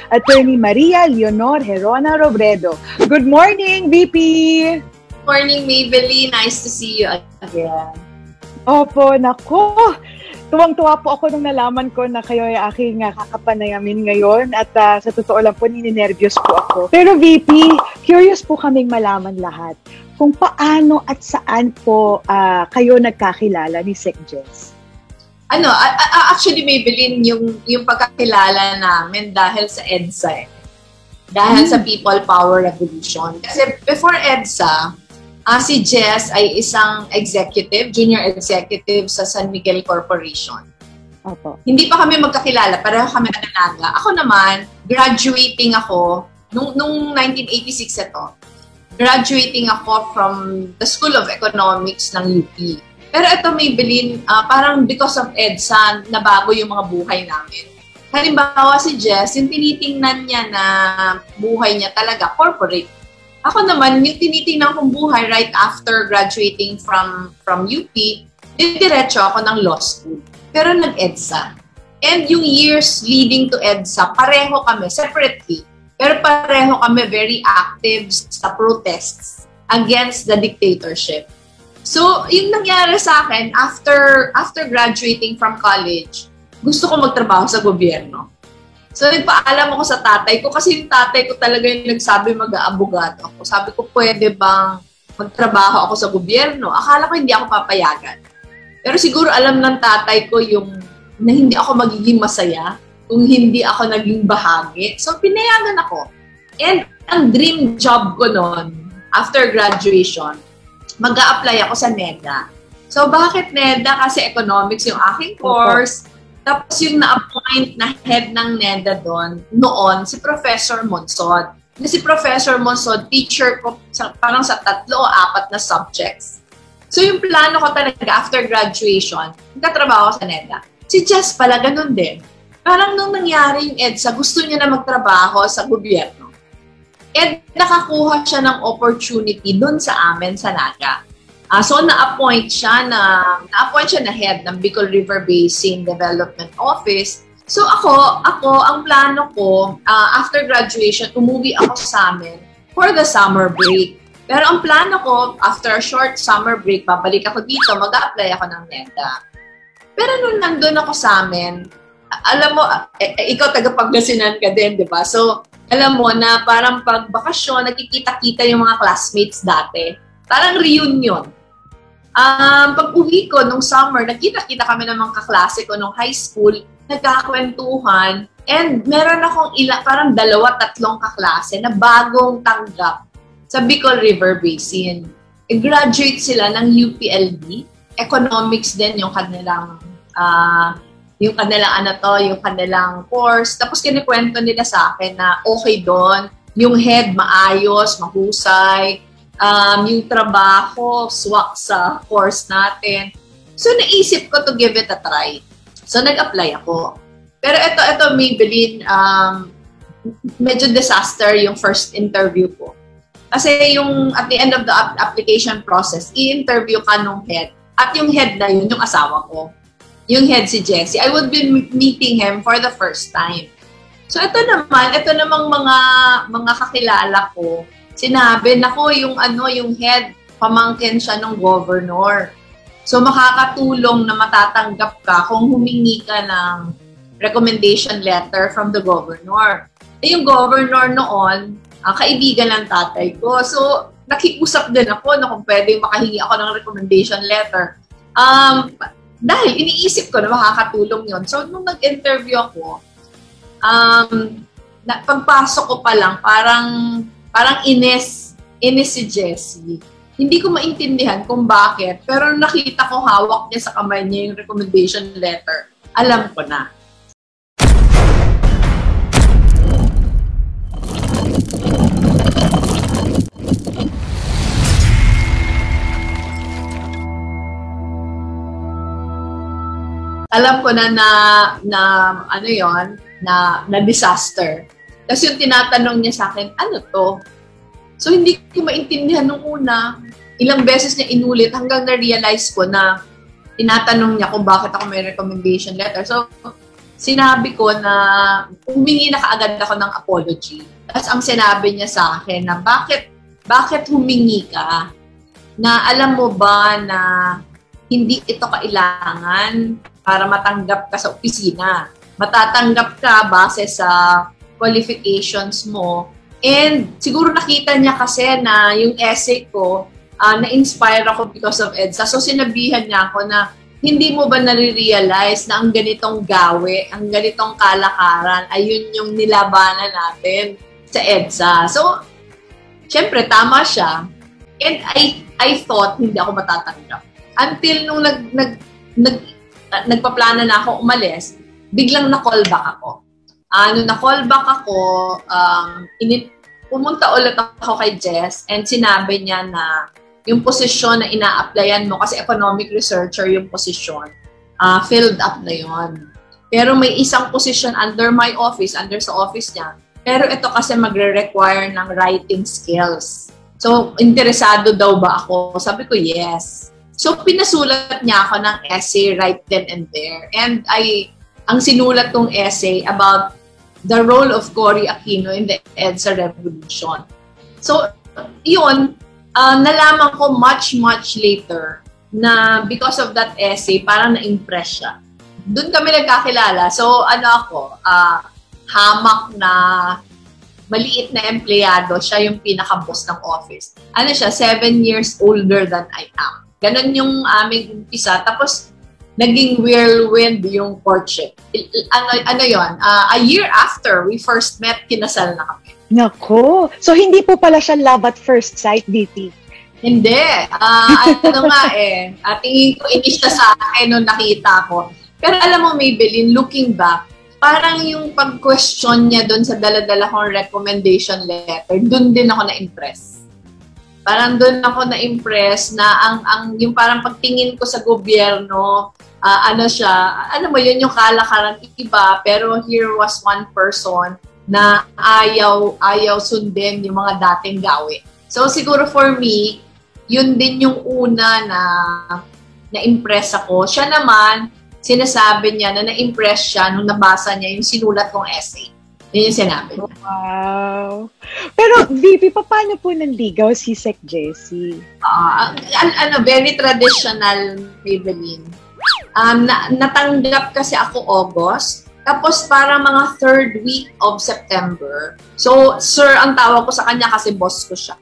Attorney Maria Leonor Herona Robredo. Good morning, VP! Morning, Maybelline. Nice to see you again. Opo, nako. Tuwang-tuwa po ako nung nalaman ko na kayo ay aking kakapanayamin ngayon at sa totoo lang po, nininervyos po ako. Pero VP, curious po kaming malaman lahat kung paano at saan po kayo nagkakilala ni Sec Jess. Actually, Maybelline, yung pagkakilala namin dahil sa EDSA. Dahil sa People Power Revolution. Kasi before EDSA, si Jess ay isang junior executive sa San Miguel Corporation. Opo. Hindi pa kami magkakilala, pareho kami naganaga. Ako naman, graduating ako, nung 1986 ito, graduating ako from the School of Economics ng UP. Pero ito, Maybelline, parang because of EDSA, nabago yung mga buhay namin. Halimbawa si Jess, yung tinitingnan niya na buhay niya talaga, corporate. Ako naman, yung tinitingnan kong buhay right after graduating from UP, diretso ako ng law school. Pero nag-EDSA. And yung years leading to EDSA, pareho kami, separately, pero pareho kami very active sa protests against the dictatorship. So, yung nangyari sa akin, after graduating from college, gusto ko magtrabaho sa gobyerno. So, nagpaalam ako sa tatay ko kasi yung tatay ko talaga yung nagsabi mag-aabogado ako. Sabi ko, pwede bang magtrabaho ako sa gobyerno? Akala ko hindi ako papayagan. Pero siguro alam ng tatay ko na hindi ako magiging masaya kung hindi ako naging bahagi. So, pinayagan ako. And ang dream job ko noon, after graduation, mag-a-apply ako sa NEDA. So, bakit NEDA? Kasi economics yung aking course. Tapos yung na-appoint na head ng NEDA noon, si Professor Monsod. Si Professor Monsod, teacher ko parang sa 3 o 4 na subjects. So yung plano ko talaga after graduation, nagtatrabaho sa NEDA. Si Jess pala, ganun din. Parang nung nangyari yung EDSA, gusto niya na magtrabaho sa gobyerno. And nakakuha siya ng opportunity doon sa amin sa Naga. So, na-appoint siya na head ng Bicol River Basin Development Office. So, ako, ang plano ko, after graduation, umuwi ako sa amin for the summer break. Pero ang plano ko, after a short summer break, babalik ako dito, mag-a-apply ako ng NEDA. Pero nung nandun ako sa amin, alam mo, ikaw taga-Pangasinan ka din, di ba? So, alam mo na parang pag bakasyon, nagkikita-kita yung mga classmates dati. Parang reunion. Pag uwi ko nung summer, nagkita-kita kami ng mga kaklase ko nung high school, nagkakwentuhan, and meron akong parang 2-3 kaklase na bagong tanggap sa Bicol River Basin. Graduate sila ng UPLB, economics din yung kanilang course. Tapos kinikwento nila sa akin na okay doon, yung head maayos, mahusay, yung trabaho, swak sa course natin. So, naisip ko to give it a try. So, nag-apply ako. Pero ito Maybelline, medyo disaster yung first interview ko. Kasi at the end of the application process, i-interview ka nung head. At yung head na yun, yung asawa ko. Yung head si Jessie. I would be meeting him for the first time. So, ito namang mga kakilala ko, sinabi, nako, yung head, pamangkin siya ng governor. So, makakatulong na matatanggap ka kung humingi ka ng recommendation letter from the governor. Yung governor noon, kaibigan ng tatay ko. So, nakiusap din ako na kung pwedeng makahingi ako ng recommendation letter. Dahil iniisip ko na makakatulong yon. So, nung nag-interview ako, pagpasok ko pa lang, parang ines si Jessie. Hindi ko maintindihan kung bakit, pero nakita ko hawak niya sa kamay niya yung recommendation letter. Alam ko na. Alam ko na disaster. Tapos yung tinatanong niya sa akin, ano to? So, hindi ko maintindihan nung una. Ilang beses niya inulit hanggang na-realize ko na tinatanong niya kung bakit ako may recommendation letter. So, sinabi ko na humingi na kaagad ako ng apology. Tapos ang sinabi niya sa akin na bakit humingi ka? Na alam mo ba na hindi ito kailangan para matanggap ka sa opisina. Matatanggap ka base sa qualifications mo. And siguro nakita niya kasi na yung essay ko, na-inspire ako because of EDSA. So sinabihan niya ako na hindi mo ba nare-realize na ang ganitong gawe, ang ganitong kalakaran, ayun yung nilabanan natin sa EDSA. So, syempre, tama siya. And I thought hindi ako matatanggap. Until nung nagpaplano na ako umalis, biglang na-callback ako. Nung na-callback ako, pumunta ulit ako kay Jess and sinabi niya na yung posisyon na ina-applyan mo, kasi economic researcher yung posisyon, filled up na yon. Pero may isang posisyon under my office, under sa office niya, pero ito kasi magre-require ng writing skills. So, interesado daw ba ako? Sabi ko, yes. So, pinasulat niya ako ng essay right then and there. And ang sinulat kong essay about the role of Cory Aquino in the EDSA revolution. So, yun, nalaman ko much later na because of that essay, parang na-impress siya. Doon kami nagkakilala. So, hamak na maliit na empleyado, siya yung pinaka-boss ng office. Siya, 7 years older than I am. Ganon yung aming umpisa. Tapos, naging whirlwind yung courtship. Yun? A year after we first met, kinasal na kami. Nako! So, hindi po pala siya love at first sight, BP? Hindi. Tingin ko inis siya sa akin nung nakita ko. Pero alam mo, Maybelline, looking back, parang yung pag-question niya doon sa dala-dala kong recommendation letter, doon din ako na-impress. Parang doon ako na-impress na yung parang pagtingin ko sa gobyerno, yun yung kalakaran iba, pero here was one person na ayaw sundin yung mga dating gawe. So siguro for me, yun din yung una na-impress ako. Siya naman, sinasabi niya na na-impress siya nung nabasa niya yung sinulat kong essay. Yun yung sinabi niya. Wow! Pero, VP, paano po nanligaw si Sec Jessie? Very traditional, Maybelline. Natanggap kasi ako August, tapos para mga 3rd week of September. So, sir, ang tawag ko sa kanya kasi boss ko siya.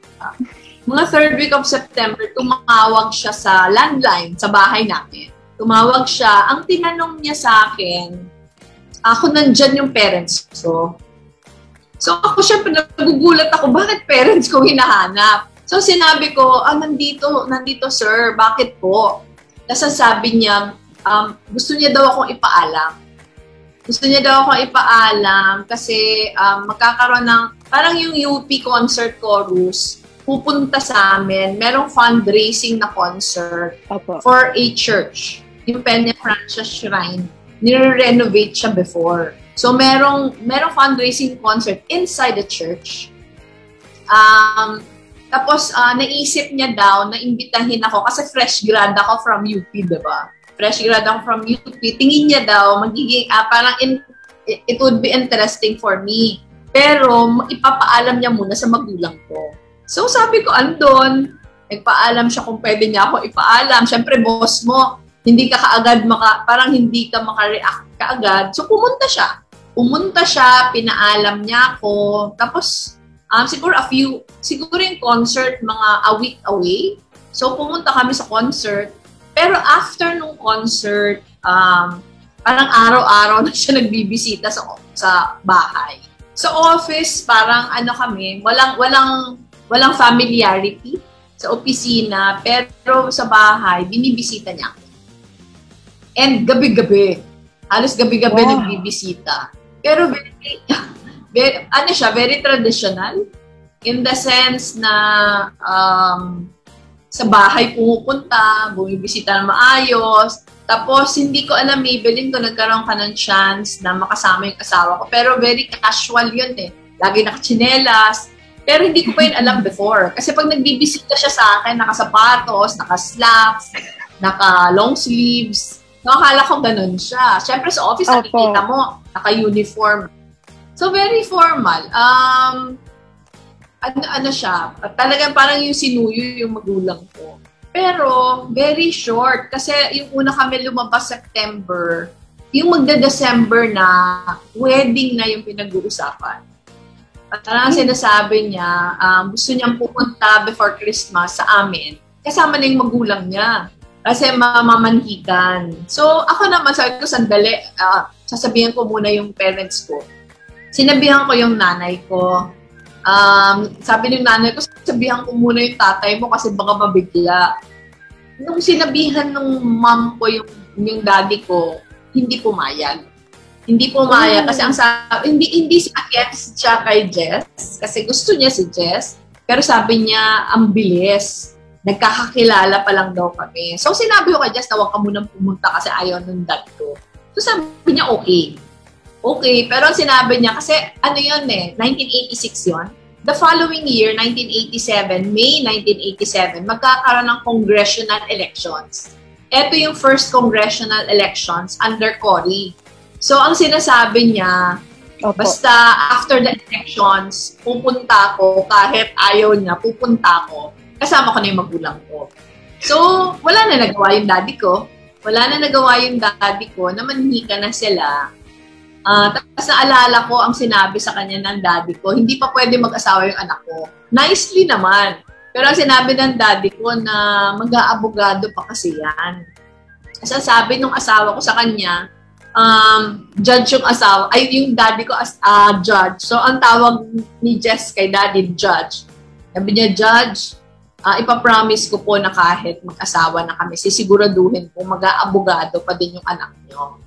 Mga 3rd week of September, tumawag siya sa landline, sa bahay namin. Tumawag siya. Ang tinanong niya sa akin, ako nandyan yung parents ko. So ako syempre nagugulat ako, bakit parents ko hinahanap? So sinabi ko, nandito sir, bakit po? Tapos sabi niya, gusto niya daw akong ipaalam. Gusto niya daw akong ipaalam kasi magkakaroon ng, parang yung UP Concert Chorus, pupunta sa amin, merong fundraising na concert for a church. Yung Peña Francia Shrine, nire-renovate siya before. So, merong fundraising concert inside the church. Tapos, naisip niya daw na imbitahin ako kasi fresh grad ako from UP, diba? Fresh grad ako from UP. Tingin niya daw, it would be interesting for me. Pero, ipapaalam niya muna sa magulang ko. So, sabi ko, andon. Nagpaalam siya kung pwede niya ako ipaalam. Siyempre, boss mo, hindi ka kaagad, parang hindi ka makareact kaagad. So, pumunta siya, pinaalam niya ako. Tapos, siguro yung concert, mga a week away. So, pumunta kami sa concert. Pero after nung concert, parang araw-araw na siya nagbibisita sa bahay. Sa office, parang kami, walang familiarity sa opisina, pero sa bahay, binibisita niya ako. And gabi-gabi. Halos gabi-gabi nagbibisita. Pero very traditional. In the sense na sa bahay pumupunta, bumibisita na maayos. Tapos, hindi ko alam, Maybelline, kung nagkaroon ka ng chance na makasama yung asawa ko. Pero very casual yun eh. Lagi nakachinelas. Pero hindi ko pa yun alam before. Kasi pag nagbibisita siya sa akin, nakasapatos, naka-slacks, naka-long sleeves. So, akala ko ganun siya. Siyempre sa office, nakikita mo, naka-uniform. So, very formal. Ano siya, talagang parang yung sinuyo yung magulang ko. Pero, very short. Kasi yung una kami lumabas September, yung magda-December na, wedding na yung pinag-uusapan. Parang sinasabi niya, gusto niyang pupunta before Christmas sa amin. Kasama na yung magulang niya. Kasi mamamanhikan. So, ako naman, sabi ko, sandali, sasabihin ko muna yung parents ko. Sinabihan ko yung nanay ko. Sabi ng nanay ko, sabihan ko muna yung tatay mo kasi baka mabigla. Nung sinabihan ng mom ko yung daddy ko, hindi pumayag. Hindi pumayag kasi ang sabi, hindi against siya kay Jess kasi gusto niya si Jess. Pero sabi niya, ang bilis. Nagkakakilala pa lang daw kami. So sinabi ko kay Jess na huwag ka munang pumunta kasi ayaw ng dad ko. So sabi niya, okay. Okay, pero sinabi niya, kasi ano yun 1986 yun. The following year, 1987, May 1987, magkakaroon ng congressional elections. Ito yung first congressional elections under Cory. So, ang sinasabi niya, basta after the elections, pupunta ko, kahit ayaw niya, pupunta ko, kasama ko na yung magulang ko. So, wala na nagawa yung daddy ko. Wala na nagawa yung daddy ko, namanhika na sila. Tapos naalala ko ang sinabi sa kanya ng daddy ko, hindi pa pwede mag-asawa yung anak ko. Nicely naman. Pero ang sinabi ng daddy ko na mag-aabogado pa kasi yan. Kasi sabi nung asawa ko sa kanya, judge yung asawa, ay yung daddy ko as judge. So ang tawag ni Jess kay daddy, judge. Sabi niya, judge, ipapromise ko po na kahit mag-asawa na kami, sisiguraduhin po mag-aabogado pa din yung anak niyo.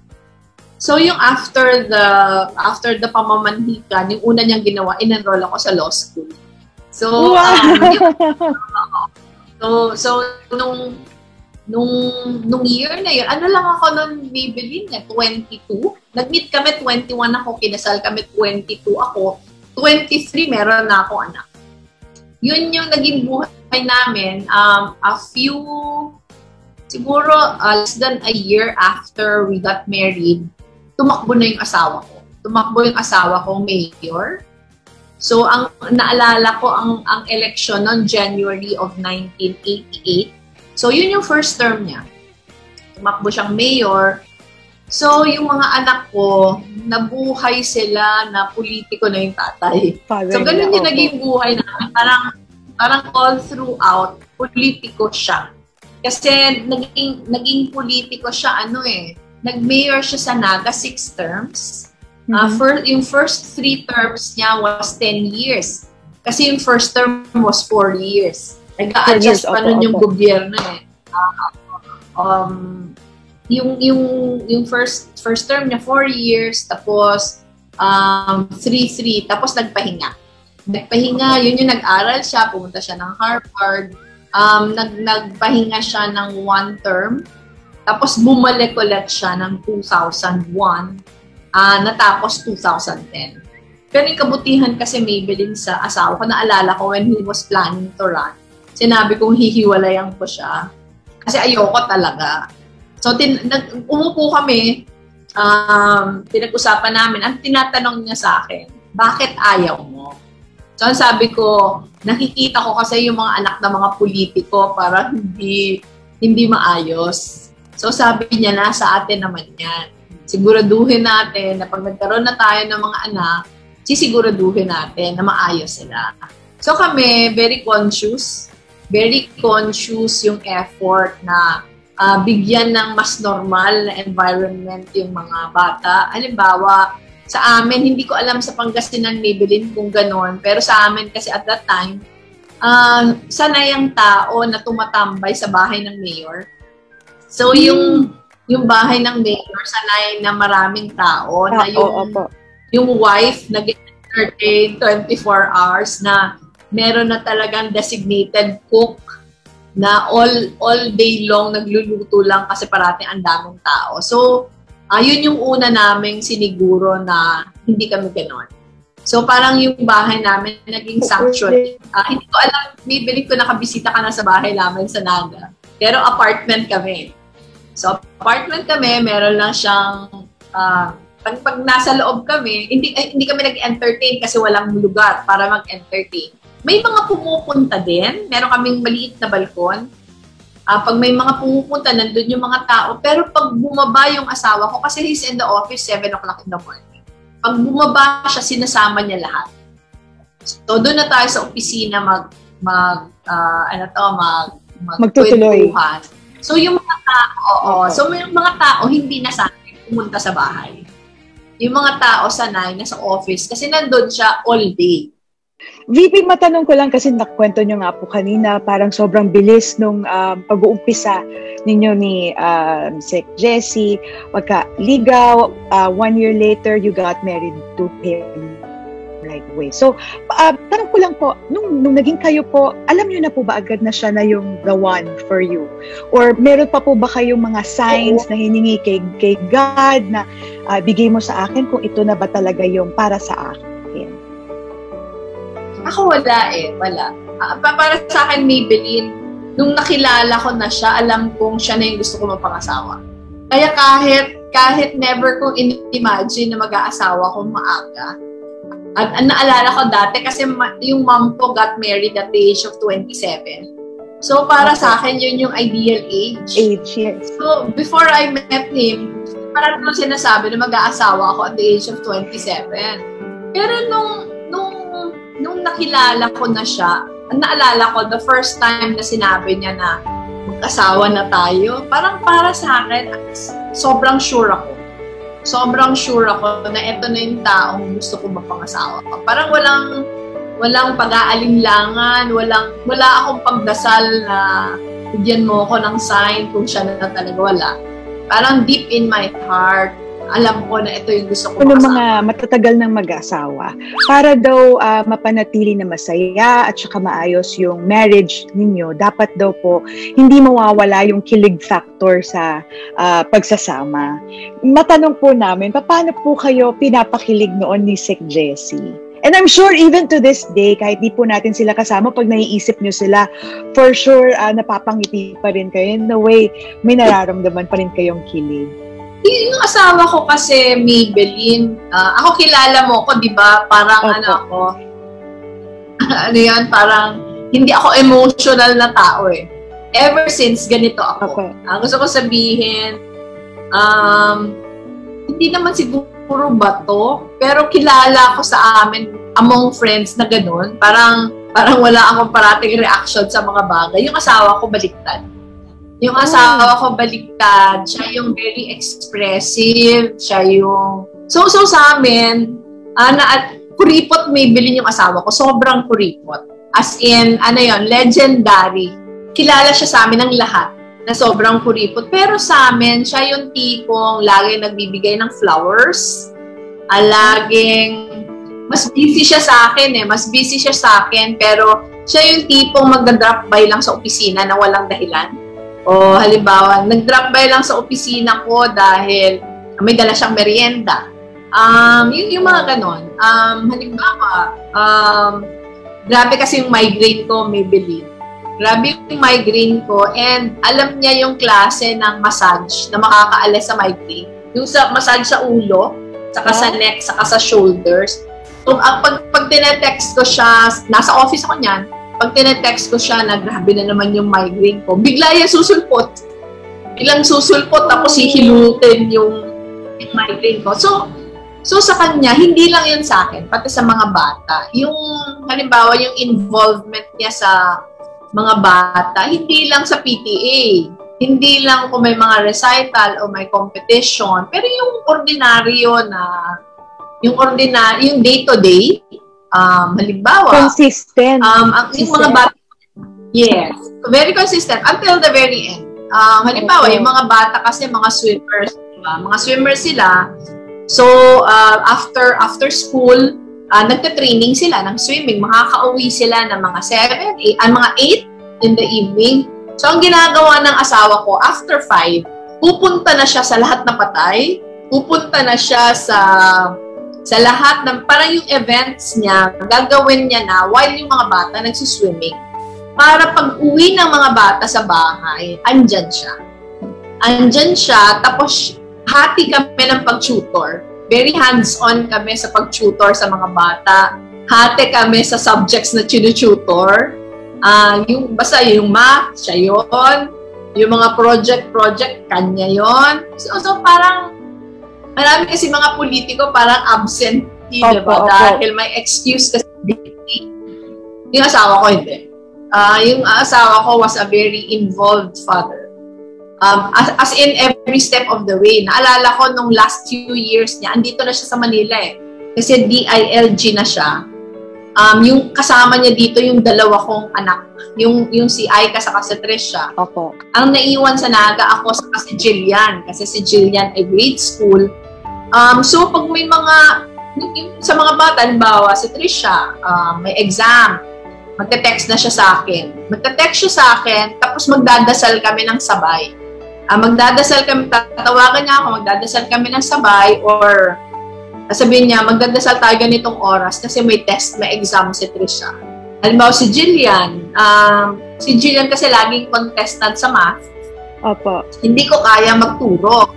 So, yung after the pamamanhikan, yung una niyang ginawa, in-enroll ako sa law school. So, nung year na yun, ano lang ako nun, Maybelline, 22. Nag-meet kami, 21 ako, kinasal kami, 22 ako. 23, meron na ako anak. Yun yung naging buhay namin. Siguro, less than a year after we got married, tumakbo na yung asawa ko. Tumakbo yung asawa ko, mayor. So, ang naalala ko, ang election noong January of 1988. So, yun yung first term niya. Tumakbo siyang mayor. So, yung mga anak ko, nabuhay sila na politiko na yung tatay. So, ganun yung naging buhay namin. Parang all throughout, politiko siya. Kasi naging politiko siya, nag-mayor siya sa Naga 6 terms. Yung first 3 terms niya was 10 years. Kasi yung first term was 4 years. Nag-a-adjust pa nun yung gobyerno yung first term niya 4 years, tapos 3-3, tapos nagpahinga. Yun yung nag-aral siya, pumunta siya ng Harvard. Nagpahinga siya ng 1 term. Tapos bumalik ulit siya ng 2001, natapos 2010. Pero yung kabutihan kasi Maybelline sa asawa ko, naalala ko when he was planning to run, sinabi kong hihiwalayan ko siya. Kasi ayoko talaga. So, umupo kami, pinag-usapan namin, ang tinatanong niya sa akin, bakit ayaw mo? So, ang sabi ko, nakikita ko kasi yung mga anak na mga politiko para hindi maayos. So, sabi niya, nasa atin naman yan. Siguraduhin natin na pag nagkaroon na tayo ng mga anak, sisiguraduhin natin na maayos sila. So, kami, very conscious yung effort na bigyan ng mas normal na environment yung mga bata. Halimbawa, sa amin, hindi ko alam sa Pangasinan, Maybelline kung gano'n, pero sa amin kasi at that time, sanay ang tao na tumatambay sa bahay ng mayor. So, yung bahay ng mayor, sanay na maraming tao, na yung wife nag-entertain 24 hours, na meron na talagang designated cook na all day long nagluluto lang kasi parating ang daming tao. So, yun yung una naming siniguro na hindi kami ganon. So, parang yung bahay namin naging sanctuary. Hindi ko alam, Maybelline ko nakabisita ka na sa bahay namin sa Naga. Pero apartment kami. So, apartment kami, meron lang siyang, pag nasa loob kami, hindi kami nag-entertain kasi walang lugar para mag-entertain. May mga pumupunta din. Meron kaming maliit na balkon. Pag may mga pumupunta, nandun yung mga tao. Pero pag bumaba yung asawa ko, kasi he's in the office 7 o'clock in the morning. Pag bumaba siya, sinasama niya lahat. So, doon na tayo sa opisina magtutuloy. So, yung mga tao, may mga tao hindi na sanay pumunta sa bahay. Yung mga tao sanay na sa office kasi nandun siya all day. VP, matanong ko lang kasi nakwento nyo nga po kanina, parang sobrang bilis nung pag-uumpisa ninyo ni Sec Jessie. Magka-ligaw, 1 year later, you got married to him right away. So, tanong ko lang po, nung naging kayo po, alam nyo na po ba agad na siya na yung the one for you? Or meron pa po ba kayong mga signs na hiningi kay God na bigay mo sa akin kung ito na ba talaga yung para sa akin? Ako wala. Para sa akin, Maybelline, nung nakilala ko na siya, alam kong siya na yung gusto ko mapangasawa. Kaya kahit never kong imagine na mag-aasawa ko maaga. At naalala ko dati kasi yung mom ko got married at the age of 27. So para sa akin, yun yung ideal age. Yes. So before I met him, parang nung sinasabi na mag-aasawa ako at the age of 27. Pero nung nakilala ko na siya, naalala ko, the first time na sinabi niya na mag-asawa na tayo, parang para sa akin, sobrang sure ako. Sobrang sure ako na ito na yung taong gusto ko mapangasawa. Parang walang pag-aalinlangan, wala akong pagdasal na bigyan mo ako ng sign kung siya na talaga, wala. Parang deep in my heart, alam ko na ito yung gusto ko makasama. Mga matatagal ng mag-asawa, para daw mapanatili na masaya at saka maayos yung marriage ninyo, dapat daw po hindi mawawala yung kilig factor sa pagsasama. Matanong po namin, paano po kayo pinapakilig noon ni Sec Jessie? And I'm sure even to this day, kahit di po natin sila kasama, pag naiisip nyo sila, for sure napapangiti pa rin kayo. In the way, may nararamdaman pa rin kayong kilig. Yung asawa ko kasi, Maybelline, ako kilala mo ko, di ba? Parang parang hindi ako emotional na tao eh. Ever since, ganito ako. Okay. Gusto ko sabihin, hindi naman siguro bato, pero kilala ko sa amin, among friends na ganun. Parang wala akong parating reaction sa mga bagay. Yung asawa ko, baliktad. Yung asawa ko baliktad, siya yung very expressive, siya yung... So sa amin, kuripot Maybelline yung asawa ko, sobrang kuripot. As in, legendary. Kilala siya sa amin ng lahat na sobrang kuripot. Pero sa amin, siya yung tipong laging nagbibigay ng flowers. Laging... Mas busy siya sa akin, pero siya yung tipong magda-drop by lang sa opisina na walang dahilan. O halimbawa, nag-drop by lang sa opisina ko dahil may dala siyang merienda. Yung mga ganon. Halimbawa, grabe kasi yung migraine ko, Maybelline. Grabe yung migraine ko and alam niya yung klase ng massage na makakaalis sa migraine. Yung sa massage sa ulo, saka sa neck, saka sa shoulders. So, pag tinetext ko siya, nasa office ako niyan, pag tinetext ko siya na grabe na naman yung migraine ko, bigla yung susulpot. Ilang susulpot, tapos hihilutin yung migraine ko. So sa kanya, hindi lang yun sa akin, pati sa mga bata. Yung, halimbawa, yung involvement niya sa mga bata, hindi lang sa PTA. Hindi lang kung may mga recital o may competition, pero yung ordinaryo na, yung day-to-day, halimbawa, consistent. Yung mga bata, yes, very consistent until the very end. Halimbawa, yung mga bata kasi mga swimmers, diba? Mga swimmers sila. So, after school, nagte-training sila ng swimming. Makakauwi sila ng mga 7, mga 8 in the evening. So, ang ginagawa ng asawa ko, after 5, pupunta na siya sa lahat ng patay. Pupunta na siya sa lahat ng, parang yung events niya, gagawin niya na while yung mga bata nagsuswimming. Para pag uwi ng mga bata sa bahay, andyan siya. andyan siya, tapos hati kami ng pag-tutor. Very hands-on kami sa pag-tutor sa mga bata. Hati kami sa subjects na tutor. Basta yung math, siya yun. Yung mga project, kanya yun. So parang, marami kasi mga politiko parang absent, diba? Dahil may excuse kasi. Yung asawa ko, hindi. Yung asawa ko was a very involved father. As in every step of the way. Naalala ko nung last few years niya, andito na siya sa Manila eh. Kasi DILG na siya. Yung kasama niya dito, yung dalawa kong anak. Yung si Aika saka si Trisha. Opo. Ang naiwan sa Naga ako saka si Jillian. Kasi si Jillian ay grade school. So pag may mga, sa mga bata, halimbawa si Trisha, may exam, magte-text na siya sa akin. Magte-text siya sa akin, tapos magdadasal kami ng sabay. Magdadasal kami, tatawagan niya ako, magdadasal kami ng sabay, or sabihin niya, magdadasal tayo ganitong oras kasi may test, may exam si Trisha. Halimbawa si Jillian kasi laging contestant sa math. Opo. Hindi ko kaya magturo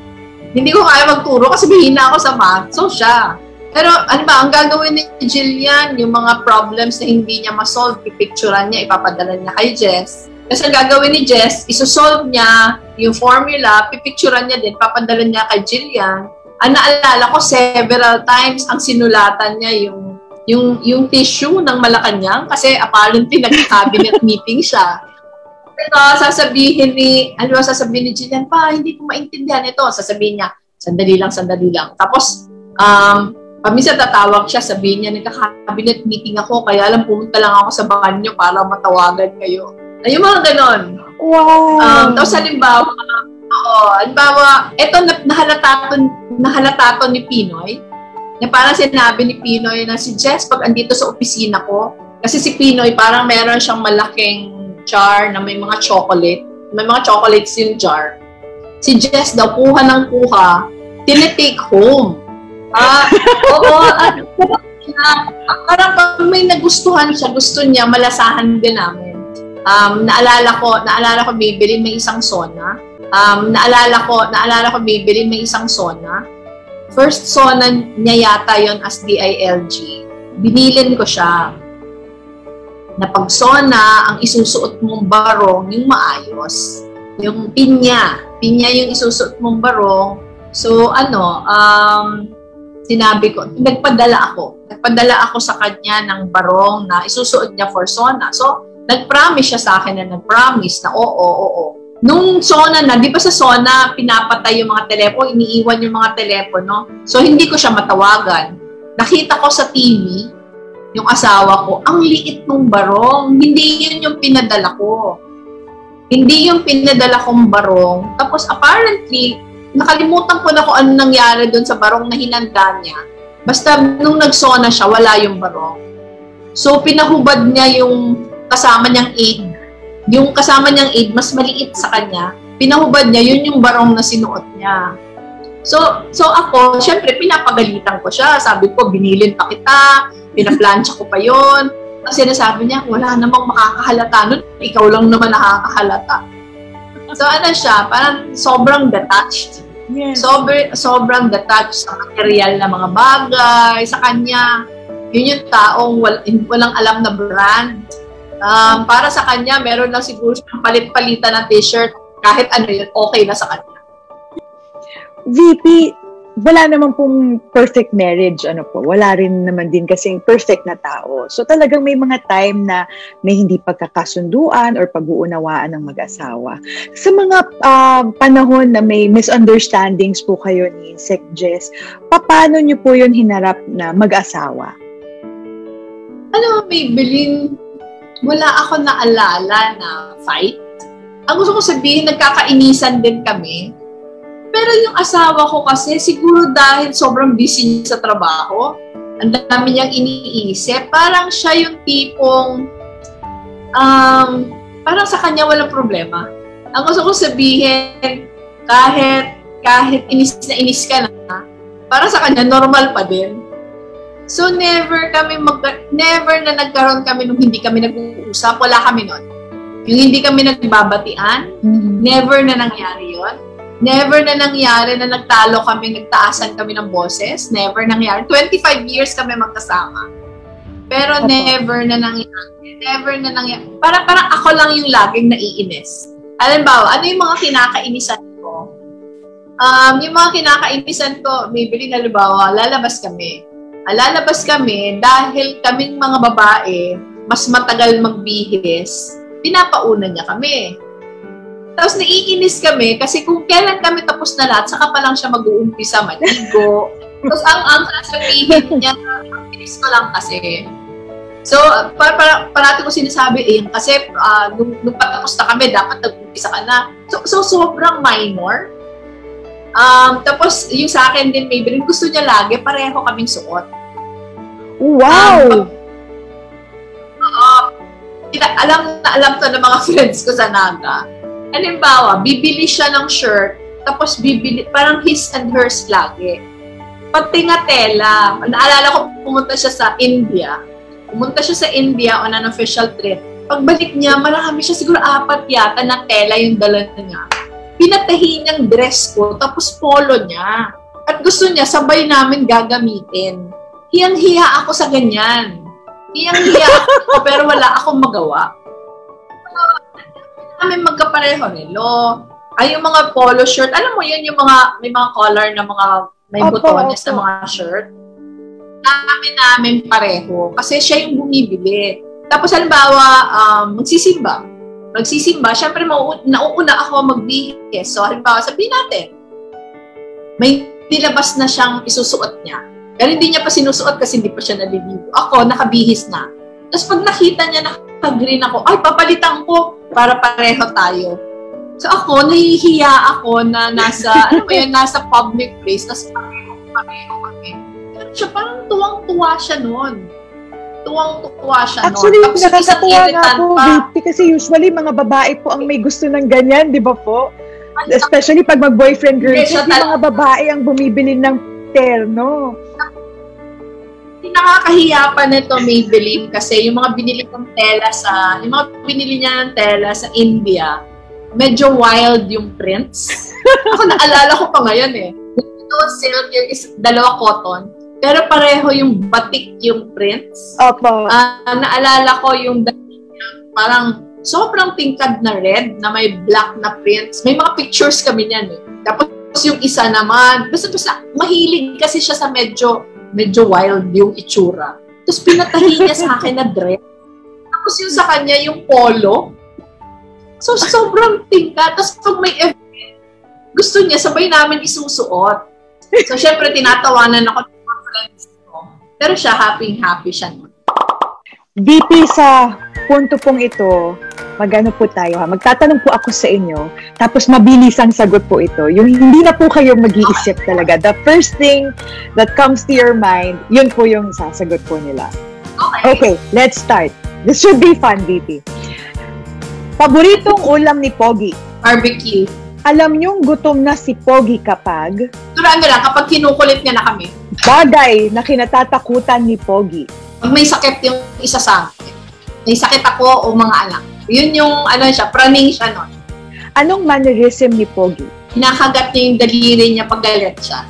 kasi mahina ako sa math, so siya. Pero ano ba, ang gagawin ni Jillian, yung mga problems na hindi niya ma-solve, pipicturean niya, ipapadala niya kay Jess. Kasi ang gagawin ni Jess, isosolve niya yung formula, pipicturean niya din, papadala niya kay Jillian. Ang naalala ko, several times, ang sinulatan niya yung tissue ng Malacanang kasi apparently nag-cabinet meeting siya. Pero sasabihin ni Jillian, pa, hindi ko maintindihan ito. Sasabihin niya, sandali lang. Tapos, paminsan tatawag siya, sabihin niya, nagka-cabinet meeting ako, kaya lang pumunta lang ako sa banyo para matawagan kayo. Yung mga ganon. Wow! Tapos halimbawa, ito nahalata to ni Pinoy, na parang sinabi ni Pinoy na si Jess, pag andito sa opisina ko, kasi si Pinoy parang meron siyang malaking jar na may mga chocolate. May mga chocolates yung jar. Si Jess daw, kuha ng kuha, tinitake home. Parang pag may nagustuhan siya, gusto niya, malasahan din namin. Naalala ko bibilin may isang sona. Bibilin may isang sona. First sona niya yata yon as DILG. Binilin ko siya. Na pag sona, ang isusuot mong barong, yung maayos. Yung pinya yung isusuot mong barong. So, sinabi ko, nagpadala ako sa kanya ng barong na isusuot niya for sona. So, nag-promise siya sa akin na oo. Nung sona na, di ba sa sona, pinapatay yung mga telepono, iniiwan yung mga telepono. So, hindi ko siya matawagan. Nakita ko sa TV, yung asawa ko, ang liit ng barong. Hindi yun yung pinadala ko. Hindi yung pinadala kong barong. Tapos, apparently, nakalimutan ko na kung ano nangyari doon sa barong na hinanda niya. Basta nung nagsona siya, wala yung barong. So, pinahubad niya yung kasama niyang aid. Yung kasama niyang aid, mas maliit sa kanya. Pinahubad niya, yun yung barong na sinuot niya. So ako, syempre, pinapagalitan ko siya. Sabi ko, binilin pa kita, pinaplansya ko pa yon. Kasi sinasabi niya, wala namang makakahalata nun. Ikaw lang naman nakakahalata. So siya, parang sobrang detached. Yes. Sobrang detached sa material na mga bagay, sa kanya. Yun yung taong walang alam na brand. Para sa kanya, meron lang siguro siyang palit-palitan ng t-shirt. Kahit ano yun, okay na sa kanya. VP, wala naman pong perfect marriage, wala rin naman din kasing perfect na tao. So talagang may mga time na may hindi pagkakasunduan or pag-uunawaan ng mag-asawa. Sa mga panahon na may misunderstandings po kayo ni Sec Jess, paano niyo po yun hinarap na mag-asawa? Maybelline, wala ako naalala na fight. Ang gusto ko sabihin, nagkakainisan din kami. Pero yung asawa ko kasi, siguro dahil sobrang busy niya sa trabaho, ang dami niyang iniisip, parang siya yung tipong, parang sa kanya walang problema. Ang gusto ko sabihin, kahit inis na inis ka na, parang sa kanya normal pa din. So never na nagkaroon kami nung hindi kami nag-uusap, wala kami nun. Yung hindi kami nagbabatian, never na nangyari yon. Never na nangyari na nagtalo kami, nagtaasan kami ng boses. Never nangyari. 25 years kami magkasama. Pero never na nangyari. Never na nangyari. Parang ako lang yung laging naiinis. Halimbawa, ano yung mga kinakainisan ko? Yung mga kinakainisan ko, maybe halimbawa, lalabas kami. Lalabas kami dahil kaming mga babae, mas matagal magbihis, pinapauna niya kami. Tapos naiinis kami kasi kung kailan kami tapos na lahat, saka pa lang siya mag-uumpisa maligo. Tapos ang sasabihin niya, ang bilis ko lang kasi. So, parati ko sinasabi, kasi nung patapos na kami, dapat nag-umpisa ka na. So sobrang minor. Tapos, yung sa akin din, maybe gusto niya lagi, pareho kaming suot. Wow! Alam to ng mga friends ko sa Naga. Halimbawa, bibili siya ng shirt, tapos bibili, parang his and hers lagi. Pati nga tela. Naalala ko, pumunta siya sa India. On an official trip. Pagbalik niya, marami siya, siguro 4 yata na tela yung dala niya. Pinatahi niyang dress ko, tapos polo niya. At gusto niya, sabay namin gagamitin. Hiyang-hiya ako sa ganyan. Hiyang-hiya ako, pero wala akong magawa. Namin magkapareho nilo. Ay, yung mga polo shirt, alam mo yun, yung mga, may mga color na mga, may butones na mga shirt. Namin pareho. Kasi siya yung bumibili. Tapos, halimbawa, magsisimba, syempre, nauuna ako magbihis. So, halimbawa, sabihin natin, may nilabas na siyang isusuot niya. Pero hindi niya pa sinusuot kasi hindi pa siya naliligo. Ako, nakabihis na. Tapos pag nakita niya, naka-green ako, ay, papalitan ko para pareho tayo. So ako, nahihiya ako na nasa, nasa public place, tapos pareho kami. Pero siya, parang tuwang-tuwa siya noon. Actually, nakakatuwa nga po, Vicky, kasi usually mga babae po ang may gusto ng ganyan, di ba po? Especially pag mag-boyfriend girlfriend, hindi mga babae ang bumibili ng terno. Nakakahiya pa nito, Maybelline, kasi yung mga binili kong tela binili niya ng tela sa India, medyo wild yung prints. Ako naalala ko pa ngayon Ito silk, yung dalawa cotton, pero pareho yung batik yung prints. Opo. Naalala ko yung parang sobrang tingkad na red na may black na prints. May mga pictures kami niyan Tapos yung isa naman, basta mahilig kasi siya sa medyo wild yung itsura. Tapos pinatahi niya sa akin na dress. Tapos yung sa kanya, yung polo. So, sobrang tingkad. Tapos pag may event, gusto niya, sabay namin isusuot. So, syempre, tinatawanan ako ng mga friends ko. Pero siya, happy siya. VP, sa punto pong ito, magano po tayo ha? Magtatanong po ako sa inyo, tapos mabilis ang sagot po ito. Yung hindi na po kayo mag-iisip talaga. The first thing that comes to your mind, yun po yung sasagot po nila. Okay, let's start. This should be fun, VP. Paboritong ulam ni Pogi? Barbecue. Alam niyong gutom na si Pogi kapag? Kapag kinukulit niya na kami. Bagay na kinatatakutan ni Pogi? Pag may sakit yung isa sa akin. May sakit ako o mga anak. Yun yung, praning siya nun. Anong mannerism ni Pogi? Hinakagat niya yung daliri niya pag galit siya.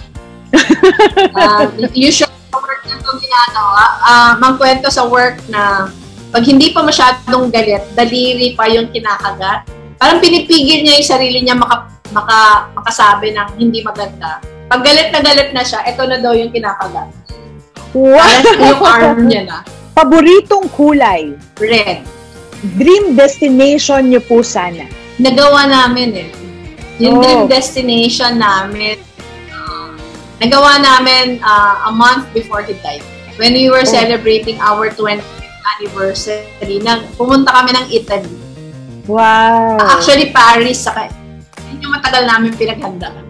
Usually, sa work na ito ginagawa, magkwento sa work na pag hindi pa masyadong galit, daliri pa yung kinakagat. Parang pinipigil niya yung sarili niya makasabi ng hindi maganda. Pag galit na siya, ito na daw yung kinakagat. Wow! Yung arm niya na. Paboritong kulay? Red. Dream destination niyo po sana? Nagawa namin Yung dream destination namin, nagawa namin a month before he died. When we were celebrating our 20th anniversary, pumunta kami ng Italy. Wow! Actually, Paris. Yun yung matagal namin pinaghandaan.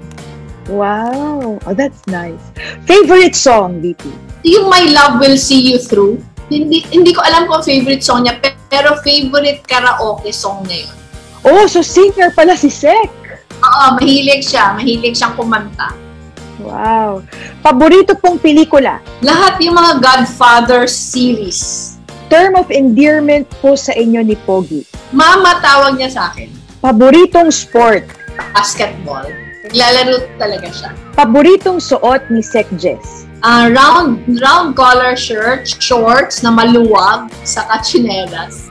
Wow! Oh, that's nice. Favorite song, VP? Yung My Love Will See You Through. Hindi ko alam kung favorite song niya, pero favorite karaoke song niya yun. Oh, so singer pala si Sek. Oo, mahilig siya. Mahilig siyang kumanta. Wow. Paborito pong pelikula? Lahat yung mga Godfather series. Term of endearment po sa inyo ni Pogi? Mama tawag niya sa akin. Paboritong sport? Basketball. Naglalaro talaga siya. Paboritong suot ni Sec Jess? Round collar shirt, shorts na maluwag, saka tsinelas.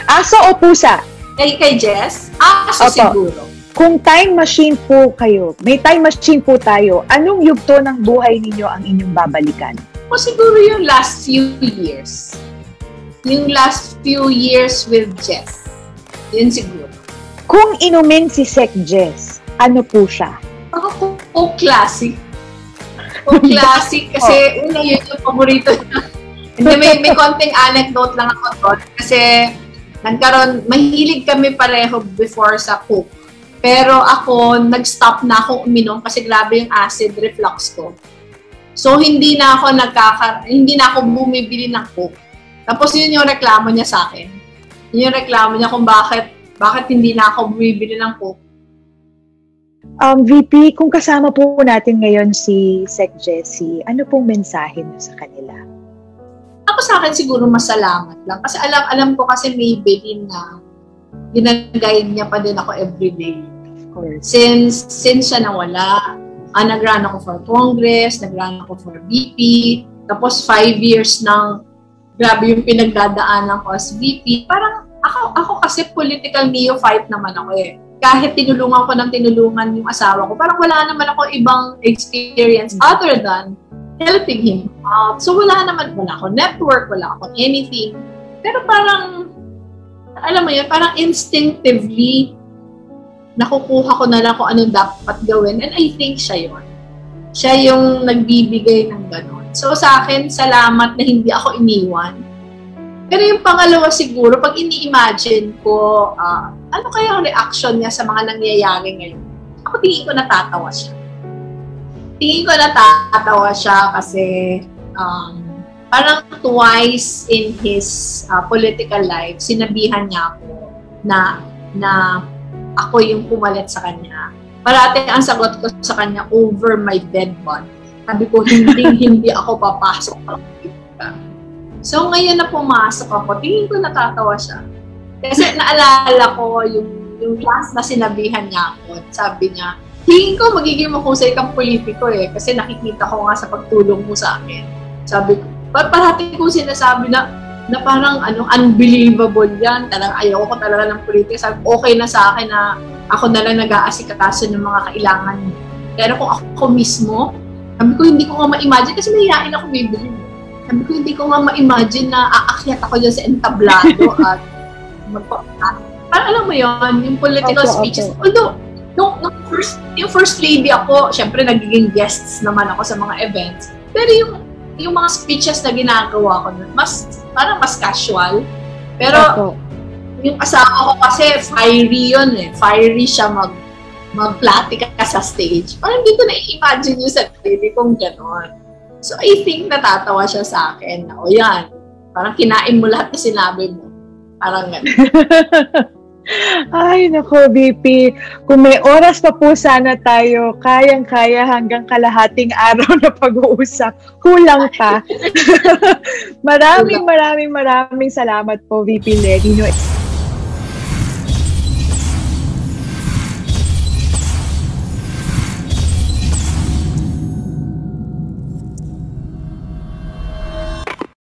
Aso o pusa? Kay Jess? Aso siguro. Kung time machine po kayo, may time machine po tayo, anong yugto ng buhay ninyo ang inyong babalikan? O siguro yung last few years. Yung last few years with Jess. Yun siguro. Kung inumin si Sec Jess, ano po siya? Ako po classic. O classic kasi una yun yung paborito niya. Hindi, may konting anecdote lang ako doon kasi mahilig kami pareho before sa Coke. Pero ako, nag-stop na ako uminom kasi grabe yung acid reflux ko. So, hindi na ako bumibili ng Coke. Tapos yun yung reklamo niya sa akin. Yun yung reklamo niya kung bakit hindi na ako bumibili ng Coke. VP, kung kasama po natin ngayon si Sec Jessie, ano pong mensahe niyo sa kanila? Ako sa akin siguro masalamat lang. Kasi alam ko kasi may bilin na ginagayin niya pa din ako everyday. Of course. Since siya nawala, nag-run ako for Congress, nag-run ako for VP, tapos 5 years nang grabe yung pinagdadaanan ko as VP. Parang ako kasi political neophyte naman ako eh. Kahit tinulungan yung asawa ko, parang wala naman ako ibang experience other than helping him out. So wala ako network, wala ako anything. Pero parang, alam mo yun, parang instinctively, nakukuha ko na lang kung anong dapat gawin. And I think siya yun. Siya yung nagbibigay ng gano'n. So sa akin, salamat na hindi ako iniwan. Pero yung pangalawa siguro, pag ini-imagine ko, ano kaya ang reaction niya sa mga nangyayari ngayon? Ako tingin ko natatawa siya. Kasi parang twice in his political life, sinabihan niya ako na ako yung pumalit sa kanya. Parati ang sagot ko sa kanya, over my dead body. Sabi ko, hindi ako papasok sa politika. So ngayon na pumasok ako, tingin ko natatawa siya. Kasi naalala ko yung last na sinabihan niya ako. Sabi niya, tingin ko magiging mahusay kang politiko eh. Kasi nakikita ko nga sa pagtulong mo sa akin. Sabi ko, parati ko sinasabi na parang unbelievable yan. Talagang ayaw ko talaga ng politika. Sabi ko, okay na sa akin na ako na lang nag-aasikaso ng mga kailangan niya. Pero kung ako mismo, sabi ko, hindi ko nga ma-imagine kasi mahihain ako bibili. Sabi ko, hindi ko nga ma-imagine na aakyat ako dyan sa entablado at parang alam mo yon yung political speeches. Although, yung first lady ako, syempre nagiging guests naman ako sa mga events. Pero yung mga speeches na ginagawa ko, parang mas casual. Pero yung asawa ko kasi fiery yun eh. Fiery siya mag-platika sa stage. Parang hindi ko na-imagine yung sarili kong gano'n. So, I think natatawa siya sa akin. O yan, parang kinain mo lahat na sinabi mo. Parang gano'n. Ay, nako, VP. Kung may oras pa po sana tayo, kayang-kaya hanggang kalahating araw na pag-uusap. Kulang pa. Maraming salamat po, VP Lenny.